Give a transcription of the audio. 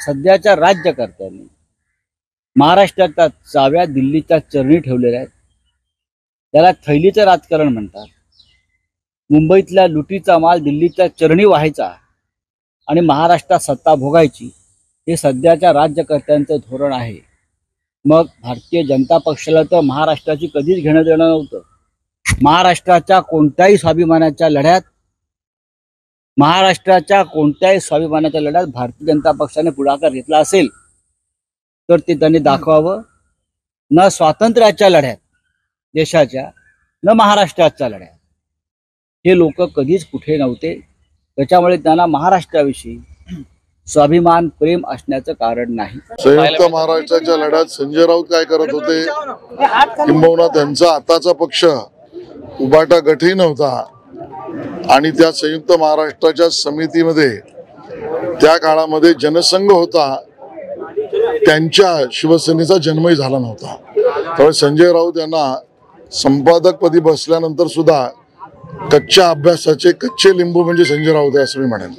सध्याच्या राज्यकर्त्यांनी महाराष्ट्राच्या चाव्या दिल्लीच्या चरणी ठेवलेल्या आहेत। त्याला थैलीचं राजकारण म्हणतात। मुंबईतल्या लुटीचा माल दिल्लीच्या चरणी व्हायचा आणि महाराष्ट्रात सत्ता भोगायची, हे सध्याच्या राज्यकर्त्यांचं धोरण आहे। मग भारतीय जनता पक्षाला तर महाराष्ट्राची कधीच घेणं देणं नव्हतं। महाराष्ट्राच्या कोणत्याही स्वाभिमानाच्या लढ्यात भारतीय जनता पक्षाने पुढाकार घेतला असेल तर ते त्यांनी दाखवावं। न स्वातंत्र्याच्या लढ्यात देशाच्या, न महाराष्ट्राच्या लढ्यात हे लोक कधीच कुठे नव्हते। त्याच्यामुळे त्यांना महाराष्ट्राविषयी स्वाभिमान प्रेम असण्याचं कारण नाही। संयुक्त महाराष्ट्राच्या लढ्यात संजय राऊत काय करत होते, किंबहुना त्यांचा आताचा पक्ष उभाटा गटही नव्हता आणि त्या संयुक्त महाराष्ट्राच्या समितीमध्ये त्या काळामध्ये जनसंघ होता, त्यांच्या शिवसेनेचा जन्मही झाला नव्हता। त्यामुळे संजय राऊत यांना संपादकपदी बसल्यानंतर सुद्धा कच्च्या अभ्यासाचे कच्चे लिंबू म्हणजे संजय राऊत आहे असं मी म्हणेन।